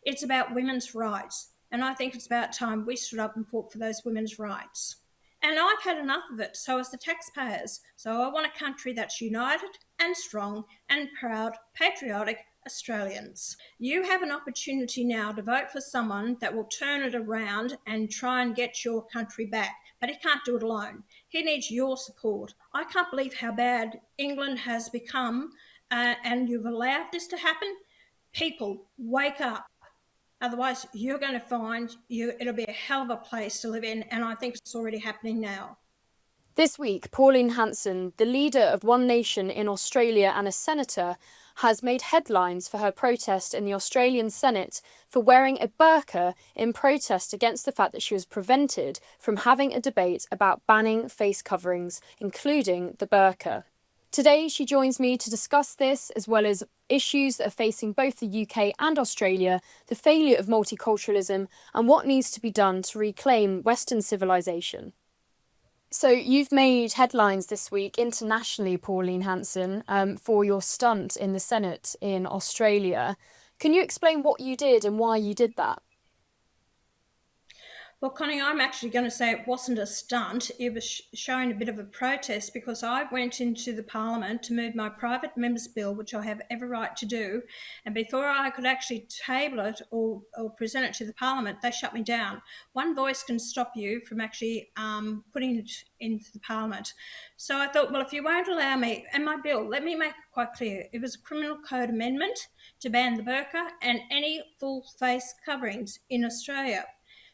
It's about women's rights. And I think it's about time we stood up and fought for those women's rights. And I've had enough of it, so as the taxpayers. So I want a country that's united and strong and proud, patriotic Australians. You have an opportunity now to vote for someone that will turn it around and try and get your country back. But he can't do it alone. He needs your support. I can't believe how bad England has become, and you've allowed this to happen. People, wake up. Otherwise, you're going to find it'll be a hell of a place to live in, and I think it's already happening now. This week, Pauline Hanson, the leader of One Nation in Australia and a senator, has made headlines for her protest in the Australian Senate for wearing a burqa in protest against the fact that she was prevented from having a debate about banning face coverings, including the burqa. Today, she joins me to discuss this, as well as issues that are facing both the UK and Australia, the failure of multiculturalism, and what needs to be done to reclaim Western civilization. So you've made headlines this week internationally, Pauline Hanson, for your stunt in the Senate in Australia. Can you explain what you did and why you did that? Well, Connie, I'm actually going to say it wasn't a stunt. It was showing a bit of a protest because I went into the Parliament to move my private member's bill, which I have every right to do. And before I could actually table it or present it to the Parliament, they shut me down. One voice can stop you from actually putting it into the Parliament. So I thought, well, if you won't allow me, and my bill, let me make it quite clear, it was a criminal code amendment to ban the burqa and any full face coverings in Australia.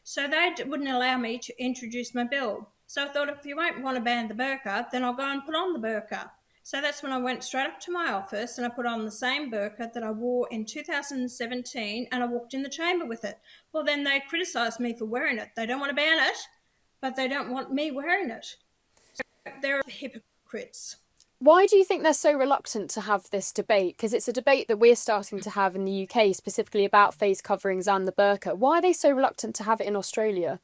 So they wouldn't allow me to introduce my bill. So I thought, if you won't want to ban the burqa, then I'll go and put on the burqa. So that's when I went straight up to my office and I put on the same burqa that I wore in 2017 and I walked in the chamber with it. Well, then they criticised me for wearing it. They don't want to ban it, but they don't want me wearing it. So they're hypocrites. Why do you think they're so reluctant to have this debate? Because it's a debate that we're starting to have in the UK, specifically about face coverings and the burqa. Why are they so reluctant to have it in Australia?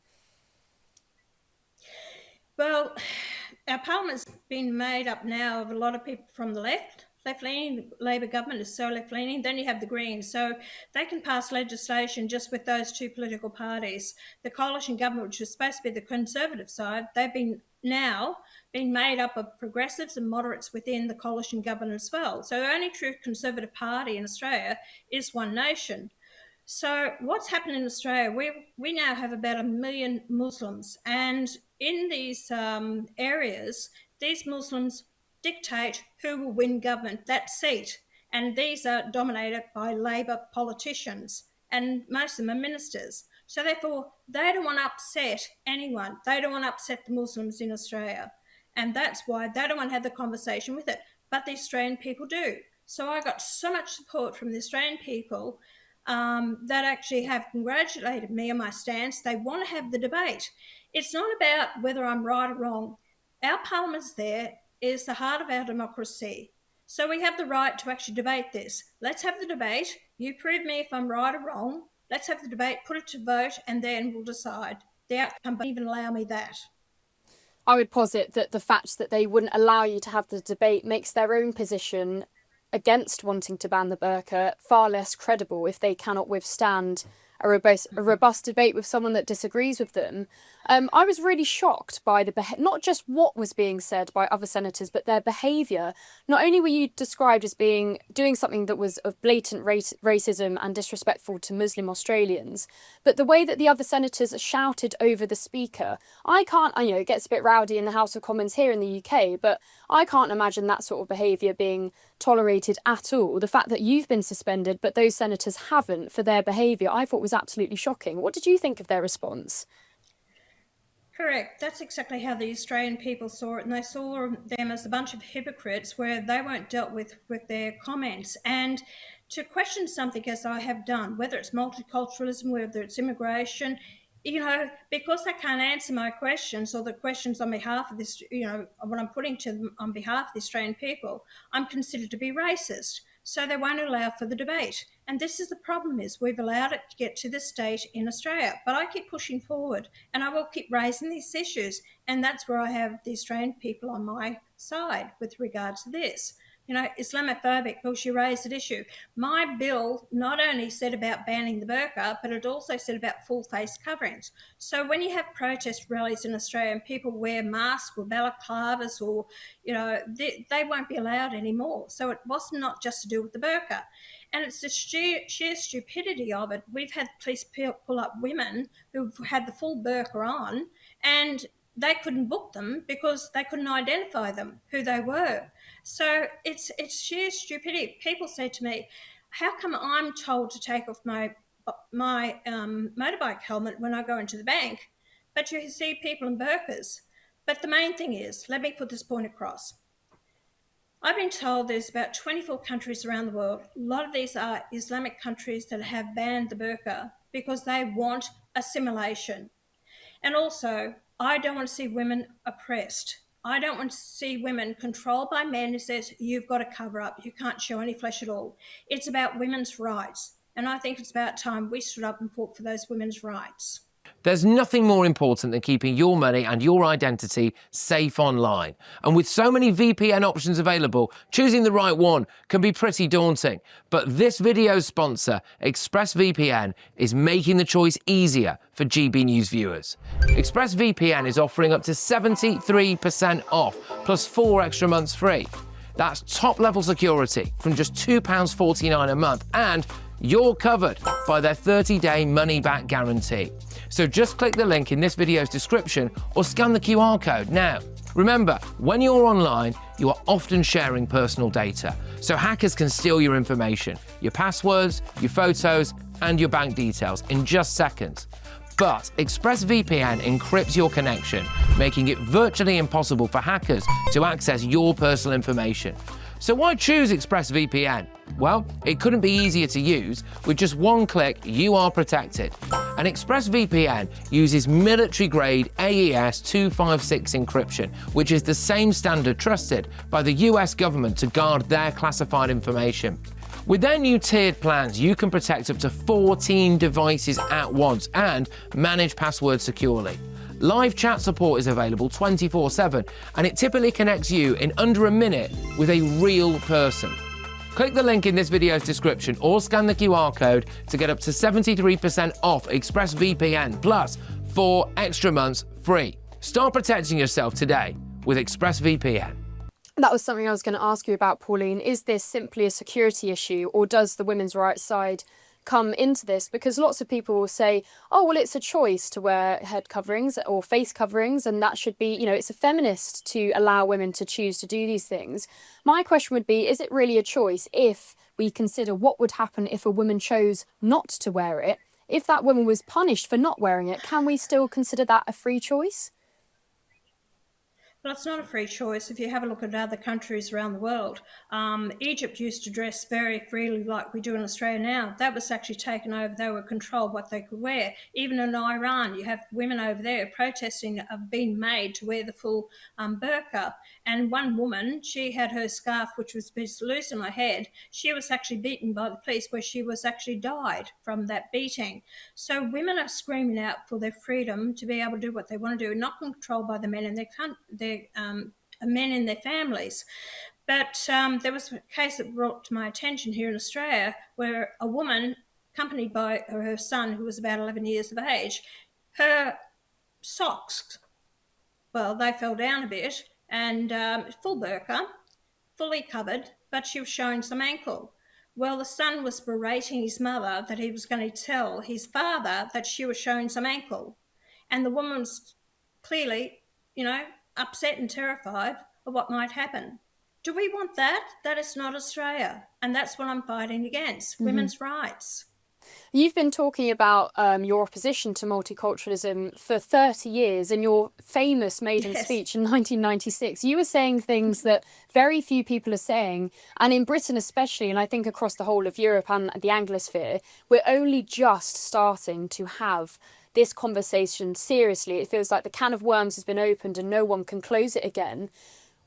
Well, our parliament's been made up now of a lot of people from the left-leaning. Labor government is so left-leaning. Then you have the Greens, so they can pass legislation just with those two political parties. The coalition government, which was supposed to be the Conservative side, they've been made up of progressives and moderates within the coalition government as well. So the only true Conservative party in Australia is One Nation. So what's happened in Australia, we now have about 1 million Muslims, and in these areas, these Muslims dictate who will win government, that seat, and these are dominated by Labor politicians, and most of them are ministers. So therefore, they don't want to upset anyone. They don't want to upset the Muslims in Australia, and that's why they don't want to have the conversation with it, but the Australian people do. So I got so much support from the Australian people that actually have congratulated me on my stance. They want to have the debate. It's not about whether I'm right or wrong. Our parliament's there is the heart of our democracy. So we have the right to actually debate this. Let's have the debate. You prove me if I'm right or wrong. Let's have the debate, put it to vote, and then we'll decide the outcome. But even allow me that. I would posit that the fact that they wouldn't allow you to have the debate makes their own position against wanting to ban the burqa far less credible if they cannot withstand a robust debate with someone that disagrees with them. I was really shocked by not just what was being said by other senators, but their behaviour. Not only were you described as doing something that was of blatant racism and disrespectful to Muslim Australians, but the way that the other senators shouted over the speaker. I know it gets a bit rowdy in the House of Commons here in the UK, but I can't imagine that sort of behaviour being tolerated at all. The fact that you've been suspended, but those senators haven't for their behaviour, I thought was absolutely shocking. What did you think of their response? Correct. That's exactly how the Australian people saw it, and they saw them as a bunch of hypocrites where they weren't dealt with their comments. And to question something, as I have done, whether it's multiculturalism, whether it's immigration, because they can't answer my questions or the questions on behalf of this, what I'm putting to them on behalf of the Australian people, I'm considered to be racist. So they won't allow for the debate. And this is the problem, is we've allowed it to get to this state in Australia. But I keep pushing forward and I will keep raising these issues. And that's where I have the Australian people on my side with regard to this. Islamophobic because she raised that issue. My bill not only said about banning the burqa, but it also said about full face coverings. So when you have protest rallies in Australia and people wear masks or balaclavas or, they won't be allowed anymore. So it was not just to do with the burqa. And it's the sheer stupidity of it. We've had police pull up women who've had the full burqa on, and they couldn't book them because they couldn't identify them, who they were. So it's sheer stupidity. People say to me, how come I'm told to take off my motorbike helmet when I go into the bank, but you see people in burqas? But the main thing is, let me put this point across. I've been told there's about 24 countries around the world. A lot of these are Islamic countries that have banned the burqa because they want assimilation. And also, I don't want to see women oppressed. I don't want to see women controlled by men who says, you've got to cover up, you can't show any flesh at all. It's about women's rights. And I think it's about time we stood up and fought for those women's rights. There's nothing more important than keeping your money and your identity safe online. And with so many VPN options available, choosing the right one can be pretty daunting. But this video's sponsor, ExpressVPN, is making the choice easier for GB News viewers. ExpressVPN is offering up to 73% off, plus 4 extra months free. That's top-level security from just £2.49 a month, and you're covered by their 30-day money-back guarantee. So just click the link in this video's description or scan the QR code now. Remember, when you're online, you are often sharing personal data, so hackers can steal your information, your passwords, your photos, and your bank details in just seconds. But ExpressVPN encrypts your connection, making it virtually impossible for hackers to access your personal information. So why choose ExpressVPN? Well, it couldn't be easier to use. With just one click, you are protected. And ExpressVPN uses military-grade AES 256 encryption, which is the same standard trusted by the US government to guard their classified information. With their new tiered plans, you can protect up to 14 devices at once and manage passwords securely. Live chat support is available 24/7, and it typically connects you in under a minute with a real person. Click the link in this video's description or scan the QR code to get up to 73% off ExpressVPN plus 4 extra months free. Start protecting yourself today with ExpressVPN. That was something I was going to ask you about, Pauline. Is this simply a security issue, or does the women's rights side come into this? Because lots of people will say, oh, well, it's a choice to wear head coverings or face coverings, and that should be, it's a feminist to allow women to choose to do these things. My question would be, is it really a choice if we consider what would happen if a woman chose not to wear it? If that woman was punished for not wearing it, can we still consider that a free choice? Well, it's not a free choice. If you have a look at other countries around the world, Egypt used to dress very freely like we do in Australia now. That was actually taken over. They were controlled what they could wear. Even in Iran, you have women over there protesting of being made to wear the full burqa. And one woman, she had her scarf, which was loose on her head. She was actually beaten by the police, where she was actually died from that beating. So women are screaming out for their freedom to be able to do what they want to do, not controlled by the men in their men in their families. But there was a case that brought to my attention here in Australia where a woman, accompanied by her son, who was about 11 years of age, her socks, well, they fell down a bit, and full burqa, fully covered, but she was showing some ankle. Well, the son was berating his mother that he was going to tell his father that she was showing some ankle. And the woman was clearly, upset and terrified of what might happen. Do we want that? That is not Australia. And that's what I'm fighting against, women's rights. You've been talking about your opposition to multiculturalism for 30 years. In your famous maiden speech in 1996, you were saying things that very few people are saying, and in Britain especially, and I think across the whole of Europe and the Anglosphere, we're only just starting to have this conversation seriously. It feels like the can of worms has been opened and no one can close it again.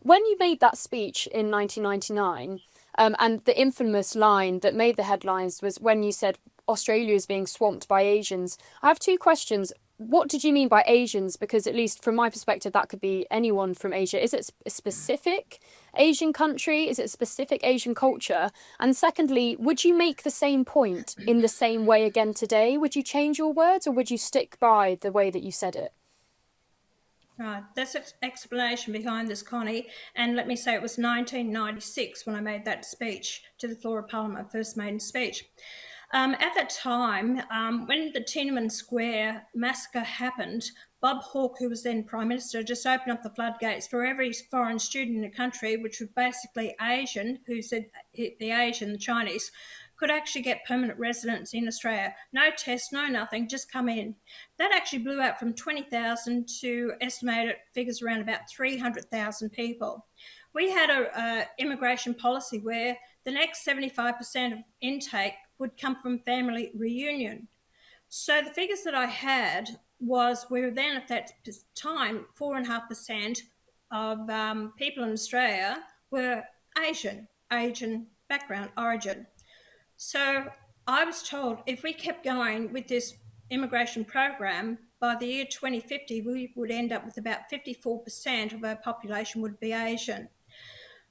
When you made that speech in 1999, and the infamous line that made the headlines was when you said Australia is being swamped by Asians, I have two questions. what did you mean by Asians? Because at least from my perspective, that could be anyone from Asia. Is it a specific Asian country? Is it a specific Asian culture? And secondly, would you make the same point in the same way again today? Would you change your words, or would you stick by the way that you said it? Right, that's an explanation behind this, Connie. And let me say it was 1996 when I made that speech to the floor of Parliament, my first maiden speech. At that time, when the Tiananmen Square massacre happened, Bob Hawke, who was then Prime Minister, just opened up the floodgates for every foreign student in the country, which was basically Asian, who said the Asian, the Chinese, could actually get permanent residence in Australia. No test, no nothing, just come in. That actually blew out from 20,000 to estimated figures around about 300,000 people. We had a immigration policy where the next 75% of intake would come from family reunion. So the figures that I had was we were then at that time 4.5% of people in Australia were Asian background, origin. So I was told if we kept going with this immigration program, by the year 2050, we would end up with about 54% of our population would be Asian.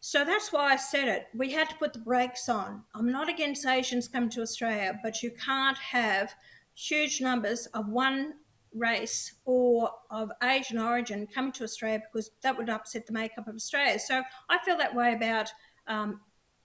So that's why I said it. We had to put the brakes on. I'm not against Asians coming to Australia, but you can't have huge numbers of one race or of Asian origin coming to Australia, because that would upset the makeup of Australia. So I feel that way about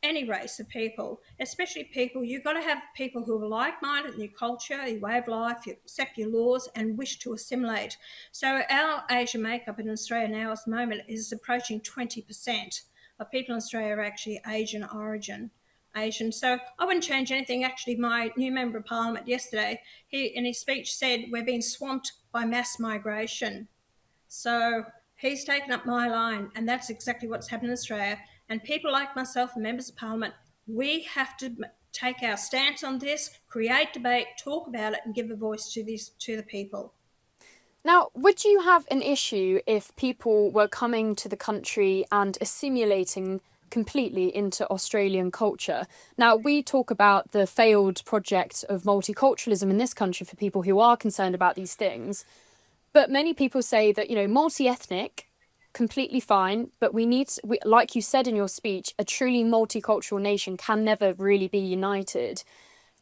any race of people, especially people. You've got to have people who are like-minded in your culture, your way of life, you accept your laws and wish to assimilate. So our Asian makeup in Australia now at the moment is approaching 20% of people in Australia are actually Asian origin. Asian. So I wouldn't change anything. Actually, my new Member of Parliament yesterday, he in his speech said we're being swamped by mass migration. So he's taken up my line, and that's exactly what's happened in Australia. And people like myself and members of Parliament, we have to take our stance on this, create debate, talk about it, and give a voice to the people. Now, would you have an issue if people were coming to the country and assimilating completely into Australian culture? Now, we talk about the failed project of multiculturalism in this country for people who are concerned about these things. But many people say that, multi-ethnic, completely fine, but like you said in your speech, a truly multicultural nation can never really be united.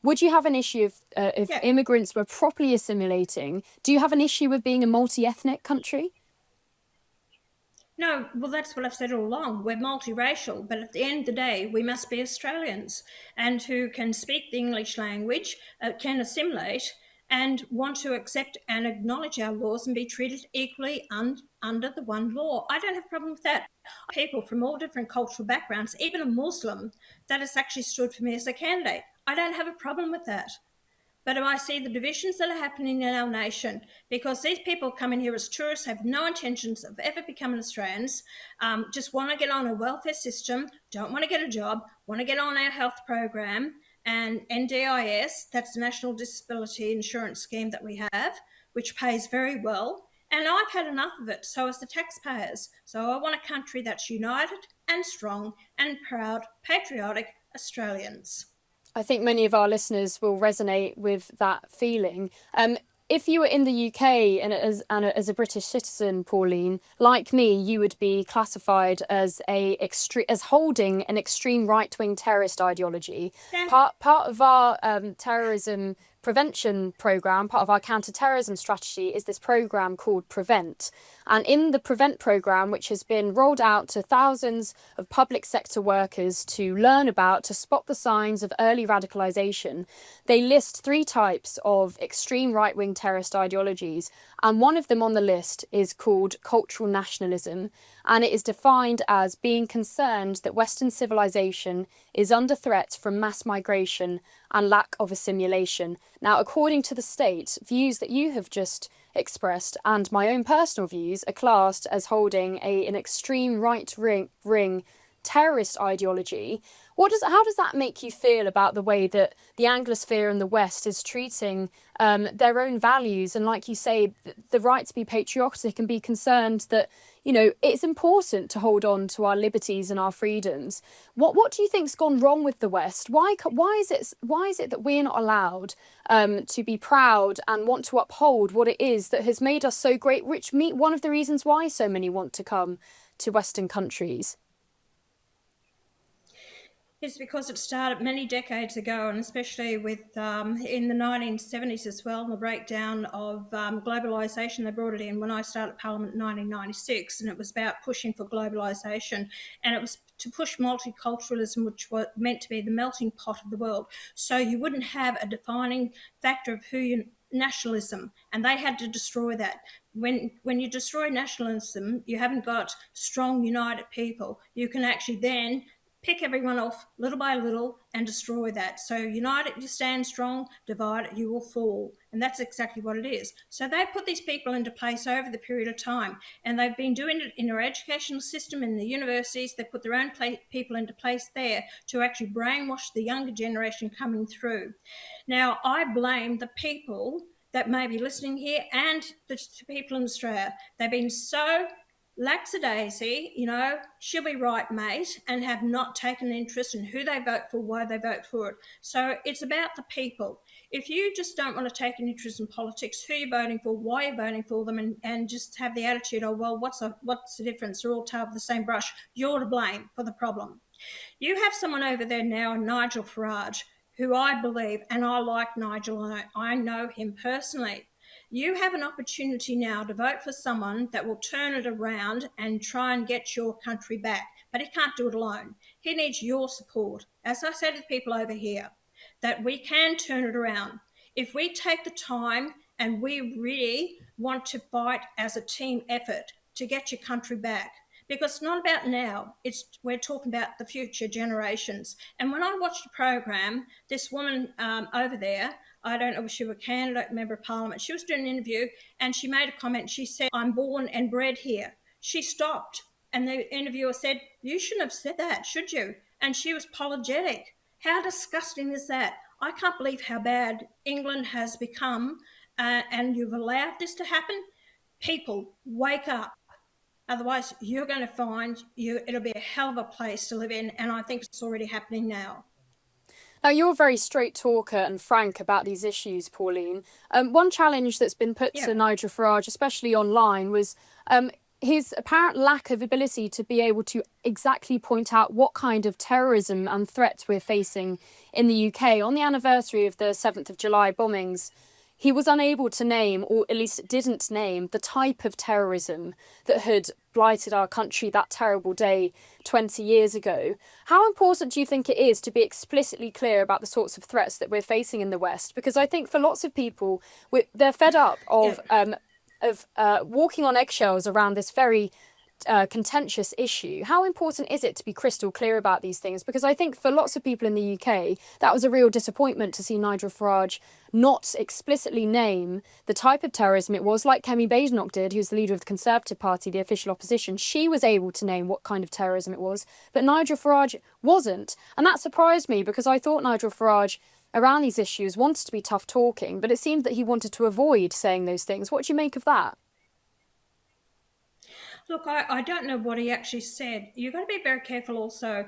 Would you have an issue if immigrants were properly assimilating? Do you have an issue with being a multi-ethnic country? No, well, that's what I've said all along. We're multiracial, but at the end of the day, we must be Australians and who can speak the English language, can assimilate, and want to accept and acknowledge our laws and be treated equally under the one law. I don't have a problem with that. People from all different cultural backgrounds, even a Muslim, that has actually stood for me as a candidate. I don't have a problem with that. But I see the divisions that are happening in our nation because these people come in here as tourists, have no intentions of ever becoming Australians, just want to get on a welfare system, don't want to get a job, want to get on our health program and NDIS, that's the National Disability Insurance Scheme that we have, which pays very well. And I've had enough of it, so as the taxpayers. So I want a country that's united and strong and proud, patriotic Australians. I think many of our listeners will resonate with that feeling. If you were in the UK and as a British citizen, Pauline, like me, you would be classified as holding an extreme right-wing terrorist ideology. Yeah. Part of our terrorism prevention programme, part of our counter-terrorism strategy is this programme called Prevent. And in the Prevent programme, which has been rolled out to thousands of public sector workers to spot the signs of early radicalisation, they list 3 types of extreme right-wing terrorist ideologies. And one of them on the list is called cultural nationalism. And it is defined as being concerned that Western civilization is under threat from mass migration and lack of assimilation. Now, according to the state, views that you have just expressed and my own personal views are classed as holding an extreme right-wing terrorist ideology. How does that make you feel about the way that the Anglosphere and the West is treating their own values, and, like you say, the right to be patriotic and be concerned that, you know, it's important to hold on to our liberties and our freedoms? What do you think's gone wrong with the West? Why is it that we're not allowed to be proud and want to uphold what it is that has made us so great? One of the reasons why so many want to come to Western countries. It's because it started many decades ago, and especially with in the 1970s as well, the breakdown of globalisation. They brought it in when I started Parliament in 1996, and it was about pushing for globalisation, and it was to push multiculturalism, which was meant to be the melting pot of the world. So you wouldn't have a defining factor of who you nationalism, and they had to destroy that. When you destroy nationalism, you haven't got strong, united people. You can actually then pick everyone off little by little and destroy that. So united, you stand strong; divided, you will fall. And that's exactly what it is. So they put these people into place over the period of time, and they've been doing it in our educational system, in the universities. They put their own people into place there to actually brainwash the younger generation coming through. Now, I blame the people that may be listening here and the people in Australia. They've been so lackadaisy, you know, she'll be right, mate, and have not taken an interest in who they vote for, why they vote for it. So it's about the people. If you just don't want to take an interest in politics, who you're voting for, why you're voting for them, and just have the attitude, oh, well, what's the difference? They're all tarred with the same brush. You're to blame for the problem. You have someone over there now, Nigel Farage, who I believe, and I like Nigel, and I know him personally. You have an opportunity now to vote for someone that will turn it around and try and get your country back. But he can't do it alone. He needs your support. As I said to the people over here, that we can turn it around. If we take the time and we really want to fight as a team effort to get your country back, because it's not about now, we're talking about the future generations. And when I watched the program, this woman over there, I don't know if she was a candidate member of Parliament, she was doing an interview and she made a comment. She said, I'm born and bred here. She stopped and the interviewer said, you shouldn't have said that, should you? And she was apologetic. How disgusting is that? I can't believe how bad England has become, and you've allowed this to happen. People, wake up. Otherwise, you're going to find it'll be a hell of a place to live in, and I think it's already happening now. Now, you're a very straight talker and frank about these issues, Pauline. One challenge that's been put to Nigel Farage, especially online, was his apparent lack of ability to be able to exactly point out what kind of terrorism and threats we're facing in the UK. On the anniversary of the 7th of July bombings, he was unable to name, or at least didn't name, the type of terrorism that had blighted our country that terrible day 20 years ago. How important do you think it is to be explicitly clear about the sorts of threats that we're facing in the West? Because I think for lots of people, they're fed up of walking on eggshells around this very contentious issue. How important is it to be crystal clear about these things? Because I think for lots of people in the UK, that was a real disappointment to see Nigel Farage not explicitly name the type of terrorism it was, like Kemi Badenoch did, who's the leader of the Conservative Party, the official opposition. She was able to name what kind of terrorism it was, but Nigel Farage wasn't. And that surprised me, because I thought Nigel Farage, around these issues, wanted to be tough talking, but it seemed that he wanted to avoid saying those things. What do you make of that? Look, I don't know what he actually said. You've got to be very careful also,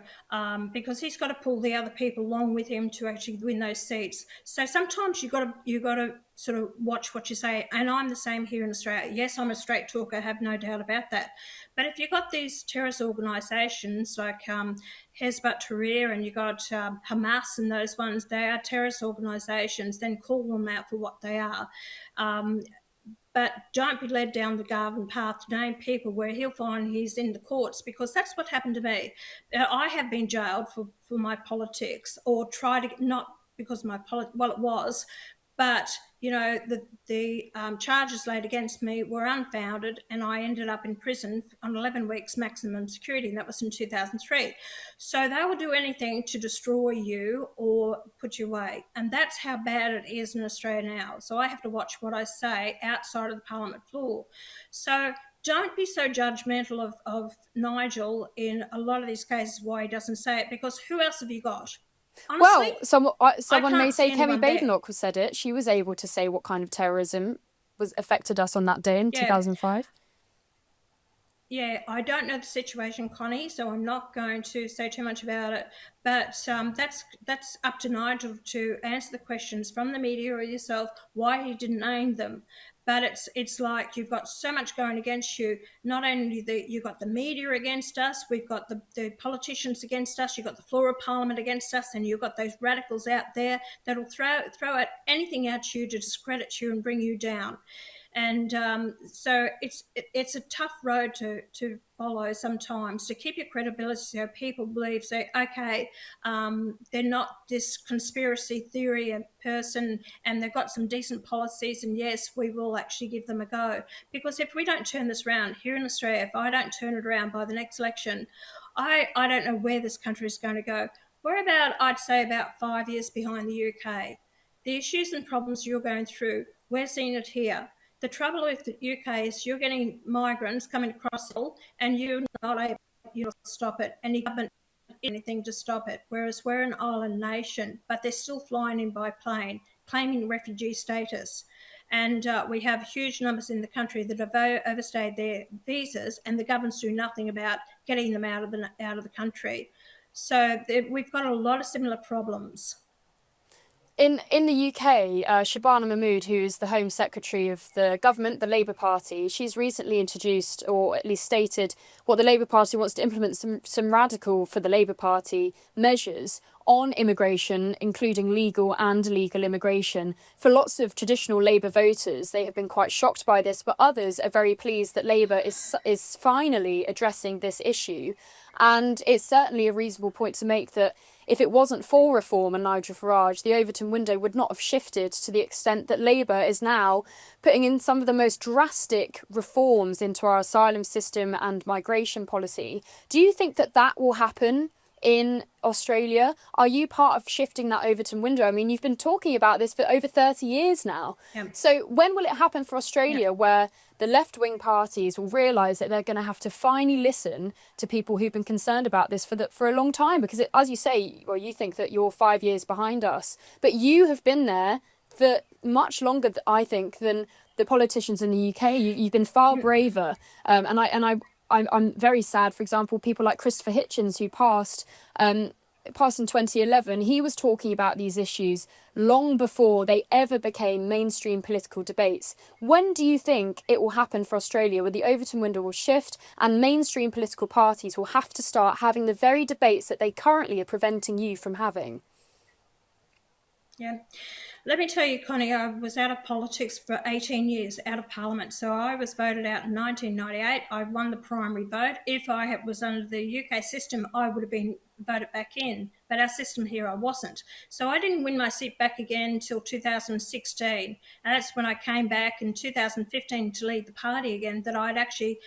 because he's got to pull the other people along with him to actually win those seats. So sometimes you've got to sort of watch what you say. And I'm the same here in Australia. Yes, I'm a straight talker, I have no doubt about that. But if you've got these terrorist organisations like Hezbollah Tahrir, and you've got Hamas and those ones, they are terrorist organisations, then call them out for what they are. But don't be led down the garden path to name people where he'll find he's in the courts, because that's what happened to me. I have been jailed for my politics, or tried to, not because of my well, it was, but you know, the charges laid against me were unfounded, and I ended up in prison on 11 weeks maximum security, and that was in 2003. So they will do anything to destroy you or put you away, and that's how bad it is in Australia now. So I have to watch what I say outside of the Parliament floor. So don't be so judgmental of Nigel in a lot of these cases, why he doesn't say it, because who else have you got? Honestly, Well, someone may can't see say Kemi anyone better. Badenoch said it. She was able to say what kind of terrorism was affected us on that day in Yeah. 2005. Yeah, I don't know the situation, Connie, so I'm not going to say too much about it. But that's up to Nigel to answer the questions from the media or yourself why he didn't name them. But it's like you've got so much going against you. Not only you've got the media against us, we've got the politicians against us, you've got the floor of parliament against us, and you've got those radicals out there that'll throw out anything at you to discredit you and bring you down. And so it's a tough road to follow sometimes, to keep your credibility, so people believe, say, okay, they're not this conspiracy theory person, and they've got some decent policies, and yes, we will actually give them a go. Because if we don't turn this around here in Australia, if I don't turn it around by the next election, I don't know where this country is going to go. We're I'd say about 5 years behind the UK. The issues and problems you're going through, we're seeing it here. The trouble with the UK is you're getting migrants coming across the hill, and you're not able to stop it, and you haven't anything to stop it. Whereas we're an island nation, but they're still flying in by plane, claiming refugee status. And we have huge numbers in the country that have overstayed their visas, and the governments do nothing about getting them out of the country. So we've got a lot of similar problems. In the UK, Shabana Mahmood, who is the Home Secretary of the government, the Labour Party, she's recently introduced, or at least stated, what the Labour Party wants to implement some radical, for the Labour Party, measures on immigration, including legal and illegal immigration. For lots of traditional Labour voters, they have been quite shocked by this, but others are very pleased that Labour is finally addressing this issue. And it's certainly a reasonable point to make that if it wasn't for reform and Nigel Farage, the Overton window would not have shifted to the extent that Labour is now putting in some of the most drastic reforms into our asylum system and migration policy. Do you think that that will happen in Australia? Are you part of shifting that Overton window? I mean, you've been talking about this for over 30 years now. Yeah. So when will it happen for Australia, where the left-wing parties will realise that they're going to have to finally listen to people who've been concerned about this for a long time? Because as you say, well, you think that you're 5 years behind us, but you have been there for much longer, I think, than the politicians in the UK. You've been far braver, I'm very sad, for example, people like Christopher Hitchens, who passed in 2011. He was talking about these issues long before they ever became mainstream political debates. When do you think it will happen for Australia, where the Overton window will shift and mainstream political parties will have to start having the very debates that they currently are preventing you from having? Yeah. Let me tell you, Connie, I was out of politics for 18 years, out of Parliament. So I was voted out in 1998. I won the primary vote. If I was under the UK system, I would have been voted back in. But our system here, I wasn't. So I didn't win my seat back again until 2016. And that's when I came back in 2015 to lead the party again, that I'd actually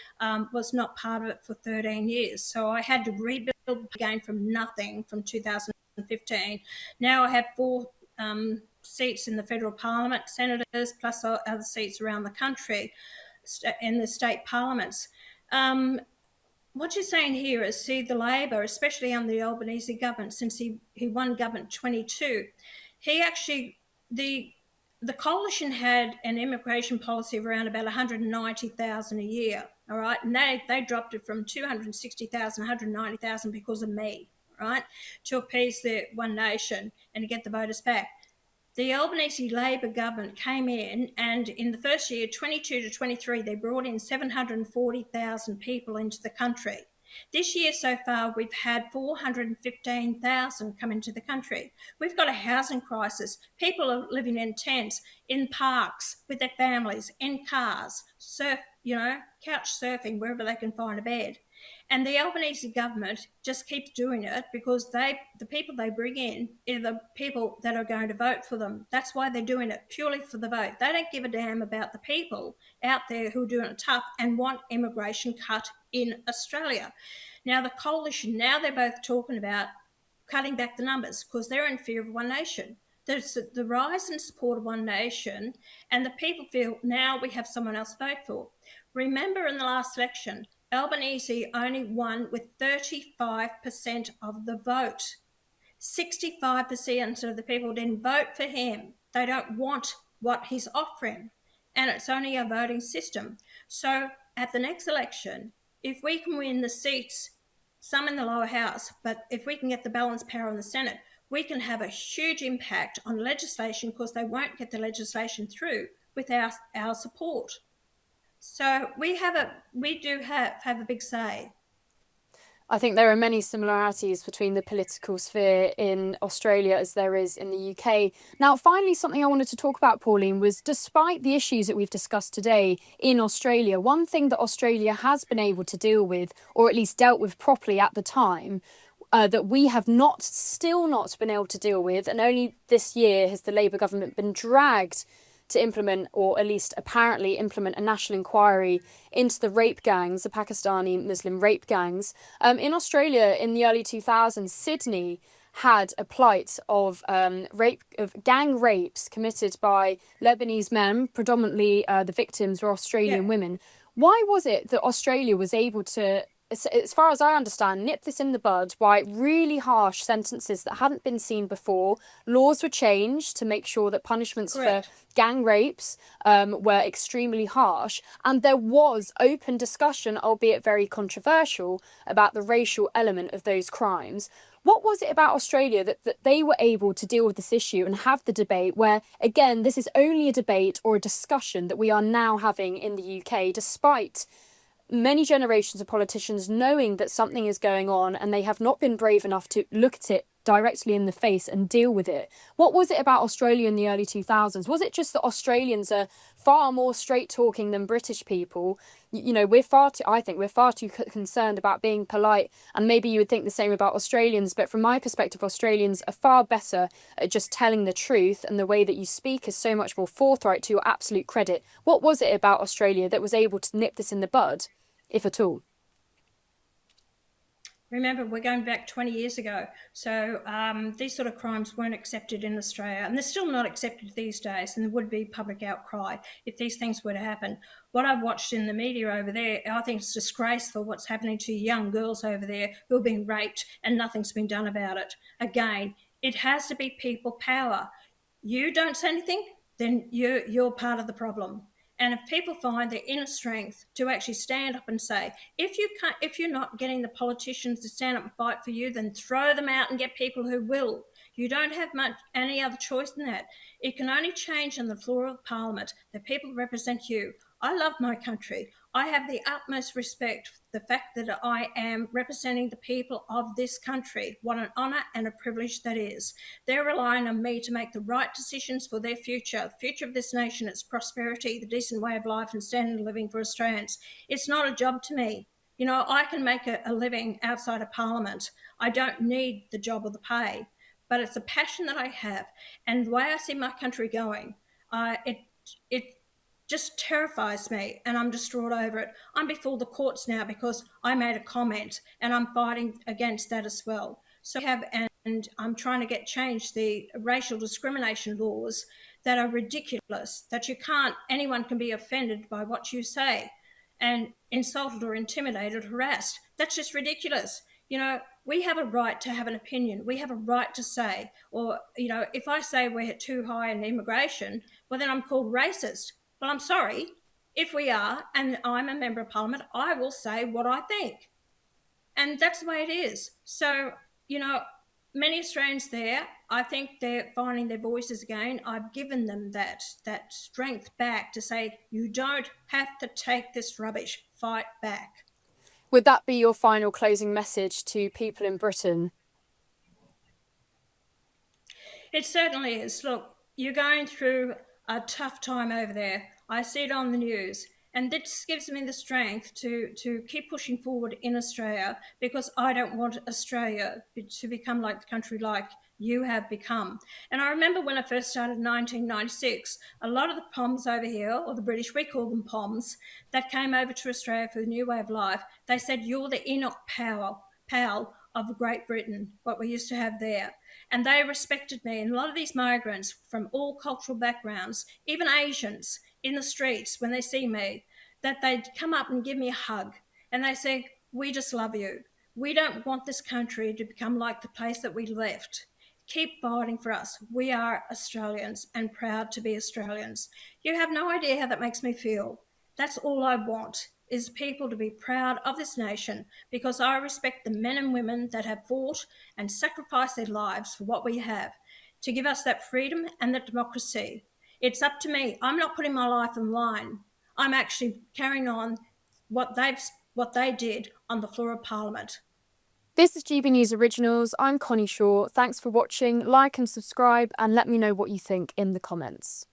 was not part of it for 13 years. So I had to rebuild again from nothing from 2015. Now I have 4 seats in the federal parliament, senators, plus other seats around the country in the state parliaments. What you're saying here is, see, the Labor, especially under the Albanese government, since he won government 22, he actually, the coalition had an immigration policy of around about 190,000 a year, all right? And they dropped it from 260,000, 190,000 because of me, right, to appease the One Nation and to get the voters back. The Albanese Labor government came in, and in the first year, 22 to 23, they brought in 740,000 people into the country. This year so far, we've had 415,000 come into the country. We've got a housing crisis. People are living in tents, in parks, with their families, in cars, couch surfing wherever they can find a bed. And the Albanese government just keeps doing it because the people they bring in are the people that are going to vote for them. That's why they're doing it, purely for the vote. They don't give a damn about the people out there who are doing it tough and want immigration cut in Australia. Now, the coalition, now they're both talking about cutting back the numbers because they're in fear of One Nation. there's the rise in support of One Nation, and the people feel now we have someone else to vote for. Remember, in the last election, Albanese only won with 35% of the vote. 65% of the people didn't vote for him. They don't want what he's offering. And it's only a voting system. So at the next election, if we can win the seats, some in the lower house, but if we can get the balanced power in the Senate, we can have a huge impact on legislation because they won't get the legislation through without our support. So we do have a big say. I think there are many similarities between the political sphere in Australia as there is in the UK. Now, finally, something I wanted to talk about, Pauline, was despite the issues that we've discussed today in Australia, one thing that Australia has been able to deal with, or at least dealt with properly at the time, that we have still not been able to deal with, and only this year has the Labour government been dragged to implement, or at least apparently implement, a national inquiry into the rape gangs, the Pakistani Muslim rape gangs. In Australia, in the early 2000s, Sydney had a plight of gang rapes committed by Lebanese men. Predominantly, the victims were Australian women. Why was it that Australia was able to, as far as I understand, nip this in the bud by really harsh sentences that hadn't been seen before? Laws were changed to make sure that punishments for gang rapes were extremely harsh, and there was open discussion, albeit very controversial, about the racial element of those crimes. What was it about Australia that they were able to deal with this issue and have the debate where, again, this is only a debate or a discussion that we are now having in the UK, despite many generations of politicians knowing that something is going on and they have not been brave enough to look at it directly in the face and deal with it? What was it about Australia in the early 2000s? Was it just that Australians are far more straight talking than British people? You know, I think we're far too concerned about being polite, and maybe you would think the same about Australians, but from my perspective, Australians are far better at just telling the truth, and the way that you speak is so much more forthright, to your absolute credit. What was it about Australia that was able to nip this in the bud, if at all? Remember, we're going back 20 years ago. So these sort of crimes weren't accepted in Australia, and they're still not accepted these days, and there would be public outcry if these things were to happen. What I've watched in the media over there, I think it's disgraceful what's happening to young girls over there who are being raped and nothing's been done about it. Again, it has to be people power. You don't say anything, then you're part of the problem. And if people find their inner strength to actually stand up and say, if you're not getting the politicians to stand up and fight for you, then throw them out and get people who will. You don't have any other choice than that. It can only change on the floor of Parliament. The people represent you. I love my country. I have the utmost respect for the fact that I am representing the people of this country. What an honour and a privilege that is. They're relying on me to make the right decisions for their future, the future of this nation, its prosperity, the decent way of life and standard of living for Australians. It's not a job to me. You know, I can make a living outside of Parliament. I don't need the job or the pay, but it's a passion that I have. And the way I see my country going, it just terrifies me, and I'm distraught over it. I'm before the courts now because I made a comment, and I'm fighting against that as well. So and I'm trying to get changed the racial discrimination laws that are ridiculous, that anyone can be offended by what you say and insulted or intimidated, harassed. That's just ridiculous. You know, we have a right to have an opinion. We have a right to say, or, you know, if I say we're too high in immigration, well, then I'm called racist. Well, I'm sorry. If we are, and I'm a member of Parliament, I will say what I think. And that's the way it is. So, you know, many Australians there, I think they're finding their voices again. I've given them that strength back to say, you don't have to take this rubbish. Fight back. Would that be your final closing message to people in Britain? It certainly is. Look, you're going through a tough time over there. I see it on the news. And this gives me the strength to keep pushing forward in Australia, because I don't want Australia to become like the country like you have become. And I remember when I first started in 1996, a lot of the POMs over here, or the British, we call them POMs, that came over to Australia for the new way of life, they said, you're the Enoch Powell of Great Britain, what we used to have there. And they respected me. And a lot of these migrants from all cultural backgrounds, even Asians in the streets, when they see me, that they'd come up and give me a hug. And they say, we just love you. We don't want this country to become like the place that we left. Keep fighting for us. We are Australians and proud to be Australians. You have no idea how that makes me feel. That's all I want, is people to be proud of this nation, because I respect the men and women that have fought and sacrificed their lives for what we have, to give us that freedom and that democracy. It's up to me. I'm not putting my life on the line. I'm actually carrying on what they did on the floor of Parliament. This is GB News Originals. I'm Connie Shaw. Thanks for watching. Like and subscribe, and let me know what you think in the comments.